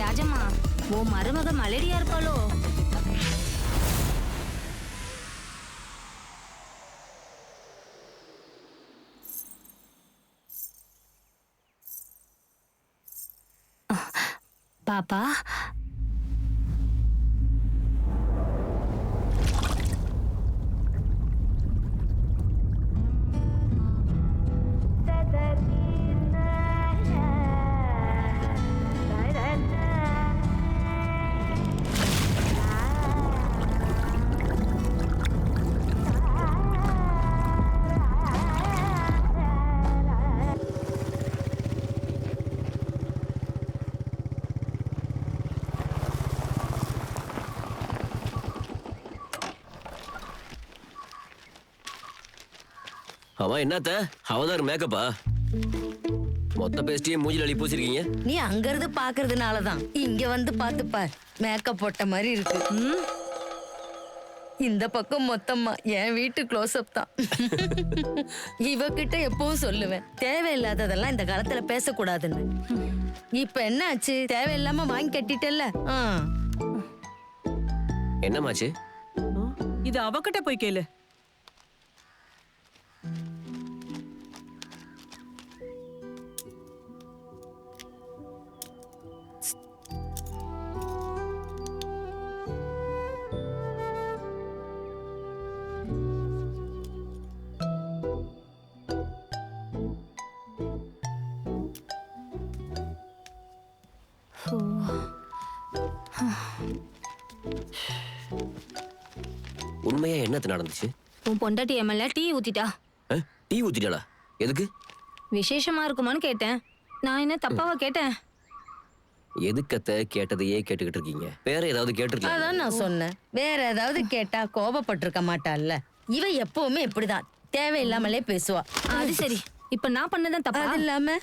ராஜம்மா, உன் மருமக மலேரியா இருப்பாளோ? பாப்பா, அவன் என்னத்த அவதார் மேக்கப்பா மொத்த பேஸ்டியே மூஞ்சில அள்ளி பூசிருக்கீங்க. நீ அங்க இருந்து பாக்குறதுனாலதான் இங்க வந்து பாத்துப்பார் மேக்கப் போட்ட மாதிரி இருக்கு. இந்த பக்கம் மொத்தமா என் வீட்டு க்ளோஸ்அப் தான். இவகிட்ட எப்பவும் சொல்லுவேன், தேவையில்லாததெல்லாம் இந்த காலத்துல பேசக்கூடாதுன்னு. இப்ப என்ன ஆச்சு? தேவையில்லாம வாங்கி கட்டிட்டல்ல. என்னமாச்சு? இது அவகிட்ட போய் கேளு. உண்மையா என்னத்து நடந்துச்சு? உன் பொண்டாட்டி எம்எல்ஏ டீ ஊத்திட்டா. டீ ஊத்திட்டாளா? எதுக்கு? விசேஷமா இருக்குமான்னு கேட்டேன். நான் என்ன தப்பாவா கேட்டேன்? எதுக்கத்த கேட்டதையே கேட்டுக்கிட்டு இருக்கீங்க? வேற ஏதாவது கேட்டிருக்கீங்க? அதான் நான் சொன்னேன், வேற ஏதாவது கேட்டா கோபப்பட்டிருக்க மாட்டாள்ல. இவ எப்பவுமே இப்படிதான், தேவையில்லாமலே பேசுவா. அது சரி, இப்ப நான் பண்ணதான் தப்பா? அது இல்லாம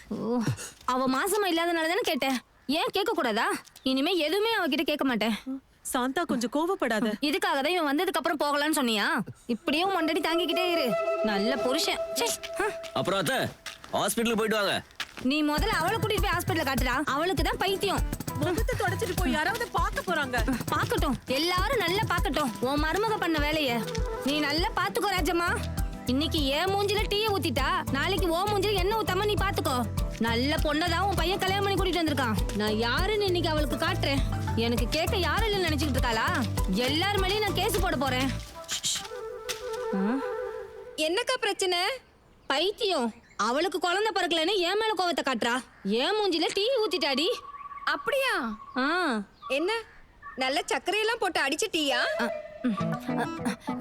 அவ மாசமா இல்லாதனாலதானே கேட்டேன். ஏன் கேட்க கூடாதா? இனிமே எதுவுமே அவகிட்ட கேட்க மாட்டேன். சாந்தா கொஞ்சம் கோவப்படாத. இதுக்காக தான் இவன் வந்ததுக்கு அப்புறம் போகலான்னு சொன்னியா? இப்படியே மண்டடி தாங்கிக்கிட்டே இரு. நல்ல புருஷன். அப்புறம் அத்த ஹாஸ்பிடல் போயிட்டு வாங்க. நீ முதல்ல அவளை கூட்டிட்டு போய் ஹாஸ்பிடல்ல காட்டுடா. அவளுக்கு தான் பைத்தியம். முகத்தை தொடச்சிட்டு போய் யாராவது பார்க்க போறாங்க. பாக்கட்டும், எல்லாரும் நல்லா பாக்கட்டும் உன் மருமக பண்ண வேலைய. நீ நல்லா பாத்துக்கோ ராஜம்மா. இன்னைக்கு ஏன் மூஞ்சில டீயை ஊத்திட்டா, நாளைக்கு ஓ மூஞ்சில என்ன ஊத்தாம நீ பாத்துக்கோ. நல்ல பொண்ணதான் உன் பையன் கல்யாணம் பண்ணி கூட்டிட்டு வந்திருக்கான். நான் யாருன்னு இன்னைக்கு அவளுக்கு காட்டுறேன். எனக்கு கேட்க யாரும் இல்லைன்னு நினைச்சுக்கிட்டு இருக்காளா? எல்லார் மேலயும் நான் கேஸ் போட போறேன். என்னக்கா பிரச்சனை? பைத்தியம், அவளுக்கு குழந்தை பிறக்கலன்னு என் மேல கோவத்தை காட்டுறா. ஏன் மூஞ்சில டீ ஊத்திட்டாடி. அப்படியா? என்ன நல்ல சர்க்கரையெல்லாம் போட்டு அடிச்சிட்டியா?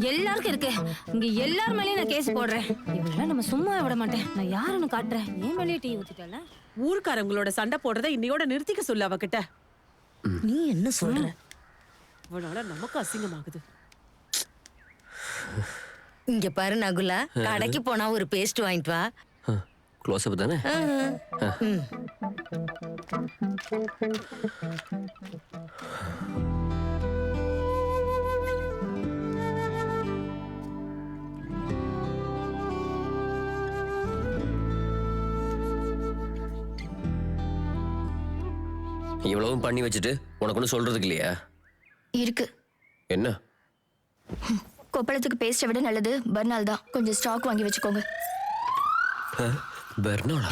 எல்லாருக்கும் இருக்கு. இங்க எல்லார் மேலயும் நான் கேஸ் போடுறேன். இவளெல்லாம் நம்ம சும்மா விட மாட்டேன். நான் யாருன்னு காட்டுறேன். ஏன் மேலேயே டீ ஊத்திட்டால. ஊர்க்காரங்களோட சண்டை போடுறத இன்னையோட நிறுத்திக்க சொல்லு அவகிட்ட. நீ என்ன சொல்ற? அவனால நமக்கு அசிங்கமாகுது. இங்க பாரு நகுலா, கடைக்கு போனா ஒரு பேஸ்ட் வாங்கிட்டு வா. க்ளோஸ் அப் தானே? இவ்வளவும் பண்ணி வச்சுட்டு உனக்கு ஒன்றும் சொல்றதுக்கு இல்லையா? இருக்கு. என்ன? கொப்பளத்துக்கு பேஸ்ட்டை விட நல்லது பர்னால் தான். கொஞ்சம் ஸ்டாக் வாங்கி வச்சுக்கோங்க. பெர்னாலா?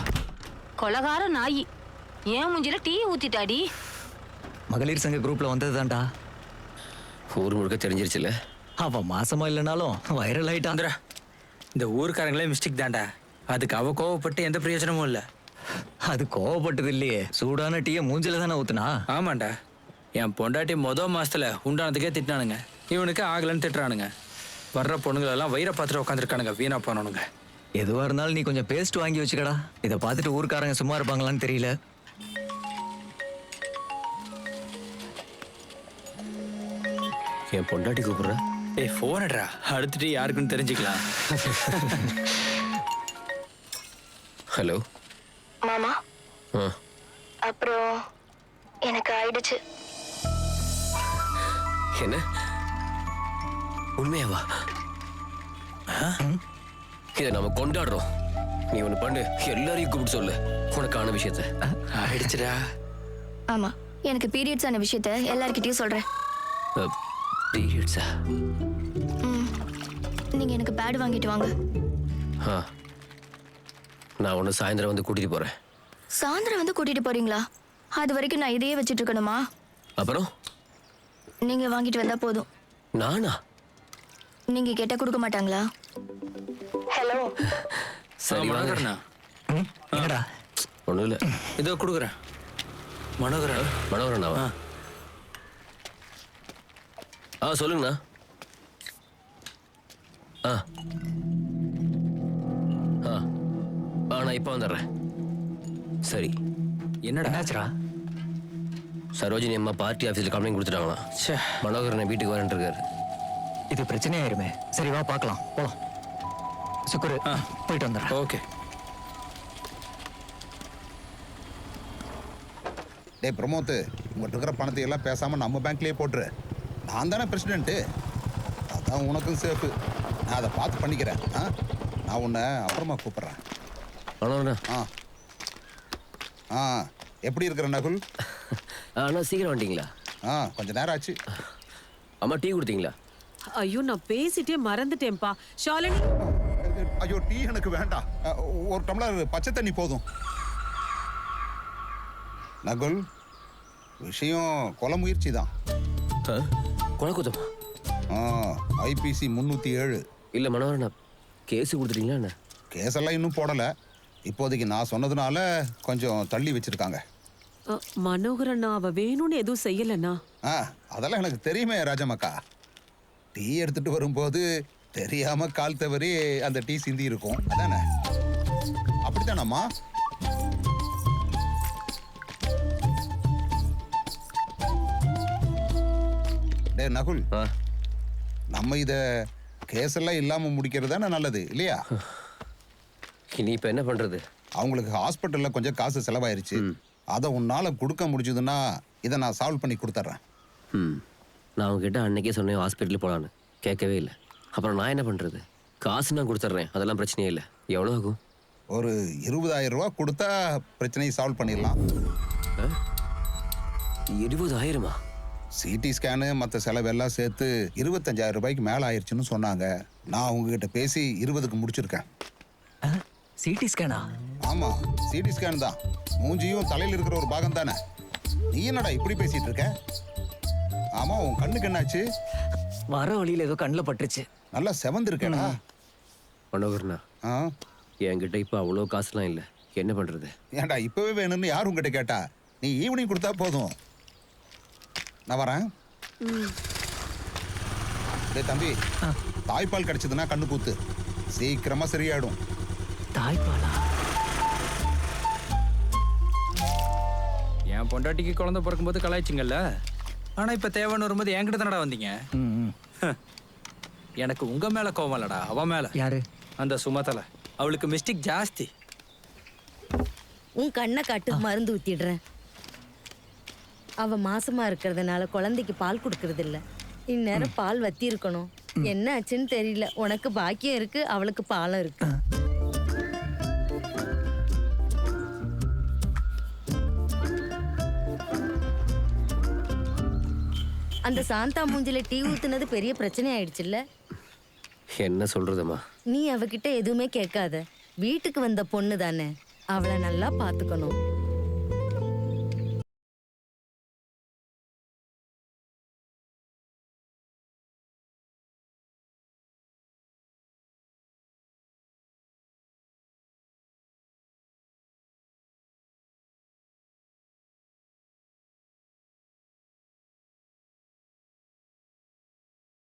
கொலகார நாயி, ஏன் மூஞ்சில டீ ஊத்திட்டாடி. மகளிர் சங்க குரூப்ல வந்ததுதான்டா. ஊர் முழுக்க தெரிஞ்சிருச்சுல. அவ மாசமா இல்லைனாலும் வைரல் ஆயிட்டான். இந்த ஊருக்காரங்களே மிஸ்டேக் தான்டா. அதுக்கு அவ கோவப்பட்டு எந்த பிரயோஜனமும் இல்ல. அது கோவப்பட்டது இல்லையே, சூடான டீய மூஞ்சில தானே ஊத்துனா. ஆமாண்டா, என் பொண்டாட்டி மாசத்துல உண்டானதுக்கே திட்டினானுங்க. இவனுக்கு ஆகலன்னு திட்டுறானுங்க. வர்ற பொண்ணுங்களெல்லாம் வயிற பார்த்துட்டு உட்காந்துருக்கானுங்க, வீணா போனானுங்க. எதுவா இருந்தாலும் நீ கொஞ்சம் பேஸ்ட் வாங்கி வச்சுக்கடா. இதை பார்த்துட்டு ஊருக்காரங்க சும்மா இருப்பாங்களான்னு தெரியல. என் பொண்டாட்டி கூப்பிடுற. ஏய் போனடா, அடுத்துட்டு யாருக்குன்னு தெரிஞ்சுக்கலாம். ஹலோ மாமா, அப்புறம் எனக்கு ஆயிடுச்சு. என்ன உண்மையாவா? இதை நாம கொண்டாடுறோம். நீ ஒண்ணு பண்ணு, எல்லாரையும் கூப்பிட்டு சொல்லு உனக்கான விஷயத்த. ஆயிடுச்சுடா. ஆமா, எனக்கு பீரியட்ஸ் ஆன விஷயத்த எல்லார்கிட்டயும் சொல்றேன். பீரியட்ஸா? நீங்க எனக்கு பேட் வாங்கிட்டு வாங்க. நான் ஒன்று சாயந்தரம் வந்து கூட்டிட்டு போறேன். சாயந்தரம் வந்து கூட்டிட்டு போறீங்களா? அது வரைக்கும் நான் இதையே வச்சுட்டு இருக்கணுமா? அப்புறம் நீங்க வாங்கிட்டு வந்தா போதும். நானா? நீங்க கேட்டா கொடுக்க மாட்டாங்களா? ஹலோ. சரி மனோகரண்ணா. என்னடா? ஒன்றும் இல்லை. இதோ கொடுக்குறேன். மனோகரன். மனோகரண்ணாவா? சொல்லுங்கண்ணா. நான் இப்போ வந்துடுறேன். சரி. என்னடா என்னாச்சுடா? சரோஜினி அம்மா பார்ட்டி ஆஃபீஸில் கம்ப்ளைண்ட் கொடுத்துட்டாங்களாம். மனோகரனை வீட்டுக்கு வரேன் இருக்காரு. இது பிரச்சனையாயிருமே. சரி வா பார்க்கலாம், போலாம். சுக்குரு, போயிட்டு வந்துடுறேன். ஓகே. டேய் பிரமோத், உங்கள்கிட்ட இருக்கிற பணத்தை எல்லாம் பேசாமல் நம்ம பேங்க்லேயே போட்டுரு. நான் தானே பிரசிடென்ட்டு, அதான் உனக்கும் சேஃபு. நான் அதை பார்த்து பண்ணிக்கிறேன். நான் உன்னை அப்புறமா கூப்பிட்றேன். மனோகரண்ணா. எப்படி இருக்கிற நகுல்? அண்ணா சீக்கிரம் வந்துட்டீங்களா? கொஞ்சம் நேரம் ஆச்சு. அம்மா டீ கொடுத்தீங்களா? ஐயோ நான் பேசிட்டே மறந்துட்டேன்ப்பா. ஷாலினி. ஐயோ டீ எனக்கு வேண்டாம். ஒரு டம்ளர் பச்சை தண்ணி போதும். நகுல், விஷயம் கொலை முயற்சி தான். கொலை குத்தமா? ஐபிசி 307. இல்லை மனோகரண்ணா, கேஸு கொடுத்துட்டீங்களா என்ன? கேஸெல்லாம் இன்னும் போடலை. இப்போதைக்கு நான் சொன்னதுனால கொஞ்சம் தள்ளி வச்சிருக்காங்க. மனோகரண்ணா அவ வேணும்னு எதுவும் செய்யலண்ணா. அதெல்லாம் எனக்கு தெரியுமே ராஜமக்கா. டீ எடுத்துட்டு வரும்போது தெரியாம கால் தவறி அந்த டீ சிந்தி இருக்கும். அதானே? அப்படித்தானம்மா? டே நகுல், நம்ம இத கேஸ் எல்லாம் இல்லாம முடிக்கிறது தானே நல்லது இல்லையா? இனி இப்போ என்ன பண்றது? அவங்களுக்கு ஹாஸ்பிட்டல்ல கொஞ்சம் காசு செலவாயிருச்சு. அதை உன்னால கொடுக்க முடிஞ்சதுன்னா இதை நான் சால்வ் பண்ணி கொடுத்துட்றேன். நான் அவங்ககிட்ட அன்னைக்கே சொன்னேன் ஹாஸ்பிட்டலுக்கு போகலான்னு. கேட்கவே இல்லை. அப்புறம் நான் என்ன பண்ணுறது? காசு நான் கொடுத்துட்றேன், அதெல்லாம் பிரச்சனையே இல்லை. எவ்வளோ ஆகும்? ஒரு 20,000 ரூபா கொடுத்தா பிரச்சனையை சால்வ் பண்ணிடலாம். 20,000? சிடி ஸ்கேனு மற்ற செலவெல்லாம் சேர்த்து 25,000 ரூபாய்க்கு மேலே ஆயிடுச்சுன்னு சொன்னாங்க. நான் உங்ககிட்ட பேசி 20க்கு முடிச்சிருக்கேன். சிடி ஸ்கேனா? ஆமாம், சிடி ஸ்கேன் தான். மூஞ்சியும் தலையில் இருக்கிற ஒரு பாகம் தானே. நீ என்னடா இப்படி பேசிட்டு இருக்க? ஆமா, உன் கண்ணுக்கு என்னாச்சு? வர வழியில் ஏதோ கண்ணில் பட்டுருச்சு. நல்லா செவந்திருக்கேடா. மனோகர்ண்ணா, என்கிட்ட இப்போ அவ்வளோ காசுலாம் இல்லை. என்ன பண்ணுறது? ஏன்டா இப்போவே வேணும்னு யார் உங்ககிட்ட கேட்டா? நீ ஈவினிங் கொடுத்தா போதும். நான் வரேன். டேய் தம்பி, தாய்ப்பால் கிடைச்சதுன்னா கண்ணு கூத்து. சீக்கிரமா சரியாயிடும். தாய்ப்பாலா? என் பொண்டாட்டிக்கு குழந்தை பிறக்கும்போது கலாய்ச்சிங்கல்ல, ஆனா இப்ப தேவைன்னு வரும்போது என்கிட்ட தானடா வந்தீங்க. எனக்கு உங்க மேல கோவம் இல்லடா, அவ மேல. யாரு? அந்த சுமதல. அவளுக்கு மிஸ்டேக் ஜாஸ்தி. உன் கண்ணை காட்டு, மருந்து ஊத்திடுறேன். அவ மாசமா இருக்கிறதுனால குழந்தைக்கு பால் கொடுக்கறது இல்ல. இந்நேரம் பால் வத்தி இருக்கணும். என்ன ஆச்சுன்னு தெரியல. உனக்கு பாக்கியம் இருக்கு, அவளுக்கு பாலம் இருக்கு. அந்த சாந்தா மூஞ்சில டீ ஊத்துனது பெரிய பிரச்சனை ஆயிடுச்சுல்ல. என்ன சொல்றதுமா? நீ அவகிட்ட எதுவுமே கேட்காத. வீட்டுக்கு வந்த பொண்ணு தானே, அவளை நல்லா பாத்துக்கணும்.